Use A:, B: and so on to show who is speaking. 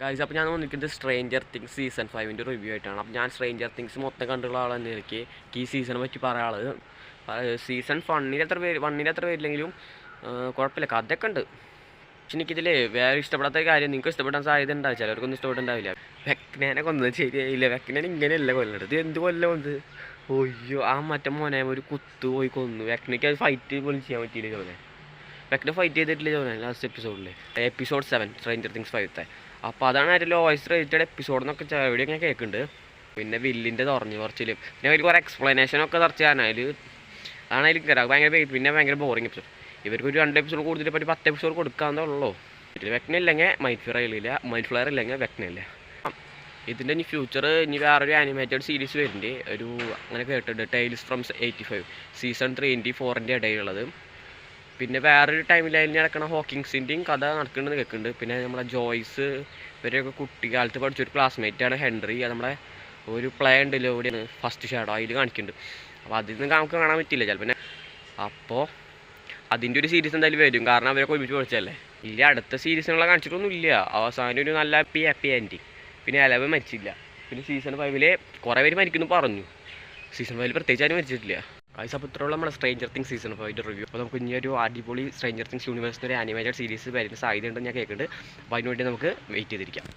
A: Guys, അപ്പോൾ ഞാൻ വന്നിരിക്കുന്നത് സ്ട്രേഞ്ചർ തിങ്സ് സീസൺ 5 റിവ്യൂ ആയിട്ടാണ്. അപ്പോൾ ഞാൻ സ്ട്രേഞ്ചർ തിങ്സ് മൊത്തം കണ്ടുള്ള ആളെന്ന് എനിക്ക് ഈ സീസണെ പറ്റി പറയാനുള്ളത്. സീസൺ വണ്ണിൻ്റെ അത്ര പേരില്ലെങ്കിലും കുഴപ്പമില്ല, കഥയൊക്കെ ഉണ്ട്. പക്ഷെ എനിക്കിതിൽ വേറെ ഇഷ്ടപ്പെടാത്ത കാര്യം, നിങ്ങൾക്ക് ഇഷ്ടപ്പെടാൻ സാധ്യത ഉണ്ടാവും, ചിലർക്കൊന്നും ഇഷ്ടപ്പെട്ടുണ്ടാവില്ല. വെക്നേനെ കൊന്നത് ശരിയായില്ല. വെക്നേനെ ഇങ്ങനെയല്ല കൊല്ലണത്. ഇത് എന്ത് കൊല്ലം കൊന്നത്? ഒയ്യോ, ആ മറ്റേ മോനെ ഒരു കുത്തു പോയി കൊന്നു. വെക്നയ്ക്ക് അത് ഫൈറ്റ് പോലും ചെയ്യാൻ പറ്റിയില്ല. ചോനെ വെക്ന ഫൈറ്റ് ചെയ്തിട്ടില്ല ചോനെ ലാസ്റ്റ് എപ്പിസോഡിൽ, എപ്പിസോഡ് 7 സ്ട്രേഞ്ചർ തിങ്സ് 5. അപ്പോൾ അതാണ് അതിൻ്റെ ലോവസ്റ്റ് റേറ്റഡ് എപ്പിസോഡ് എന്നൊക്കെ ചെവിടെ ഞാൻ കേൾക്കുന്നുണ്ട്. പിന്നെ വില്ലിൻ്റെ തുറഞ്ഞു കുറച്ചിൽ, പിന്നെ അതിൽ കുറേ എക്സ്പ്ലനേഷനൊക്കെ തറച്ചാണ് അതിൽ. അതാണ് അതിൽ കയറാം ഭയങ്കര ബോറിങ് എപ്പിസോഡ്. ഇവർക്ക് ഒരു 2 എപ്പിസോഡ് കൂടുതൽ പറ്റി 10 എപ്പിസോഡ് കൊടുക്കാന്നുള്ളൂ. ഇതിൽ വെക്ന ഇല്ലെങ്കിൽ മൈൻഡ് ഫ്ലയർ ഇല്ലെങ്കിൽ വെക്നയില്ല. ഇതിൻ്റെ ഇനി ഫ്യൂച്ചർ ഇനി വേറൊരു ആനിമേറ്റഡ് സീരീസ് വരുന്നുണ്ട്. ഒരു അങ്ങനെ കേട്ടിട്ടുണ്ട്, ടെയിൽസ് ഫ്രം 85 സീസൺ 3 4 ഇടയിലുള്ളത്. പിന്നെ വേറൊരു ടൈമിൽ നടക്കുന്ന ഹോക്കിങ്സിൻ്റെയും കഥ നടക്കുന്നുണ്ടെന്ന് കേൾക്കുന്നുണ്ട്. പിന്നെ നമ്മളെ ജോയ്സ് ഇവരെയൊക്കെ കുട്ടിക്കാലത്ത് പഠിച്ചൊരു ക്ലാസ്മേറ്റാണ് ഹെൻറി. അത് നമ്മളെ ഒരു പ്ലേ ഉണ്ടല്ലോ ഇവിടെയാണ് ഫസ്റ്റ് ഷാഡോ, അതിൽ കാണിക്കുന്നുണ്ട്. അപ്പോൾ അതിൽ നിന്ന് നമുക്ക് കാണാൻ പറ്റില്ല ചിലപ്പോൾ. അപ്പോൾ അതിൻ്റെ ഒരു സീരീസ് എന്തായാലും വരും, കാരണം അവരൊക്കെ ഒരുമിച്ച് പഠിച്ചല്ലേ. ഇല്ല, അടുത്ത സീരീസിനുള്ള കാണിച്ചിട്ടൊന്നും ഇല്ല. അവസാനം ഒരു നല്ല ഹാപ്പി എൻഡിങ്. പിന്നെ അലവ് മരിച്ചില്ല. പിന്നെ സീസൺ 5 കുറേ പേര് മരിക്കുന്നു പറഞ്ഞു. സീസൺ 5 പ്രത്യേകിച്ച് ആരും മരിച്ചിട്ടില്ല. അപ്പോൾ ഇത്രയുള്ള നമ്മുടെ സ്ട്രേഞ്ചർ തിങ്സ് സീസൺ 5 റിവ്യൂ. അപ്പോൾ നമുക്ക് ഇനി ഒരു അടിപൊളി സ്ട്രേഞ്ചർ തിങ്സ് യൂണിവേഴ്സിൻ്റെ ഒരു ആനിമേറ്റഡ് സീരീസ് വരുന്ന സാധ്യതയുണ്ടെന്ന് ഞാൻ കേൾക്കുന്നുണ്ട്. അപ്പോൾ അതിനുവേണ്ടി നമുക്ക് വെയിറ്റ് ചെയ്തിരിക്കാം.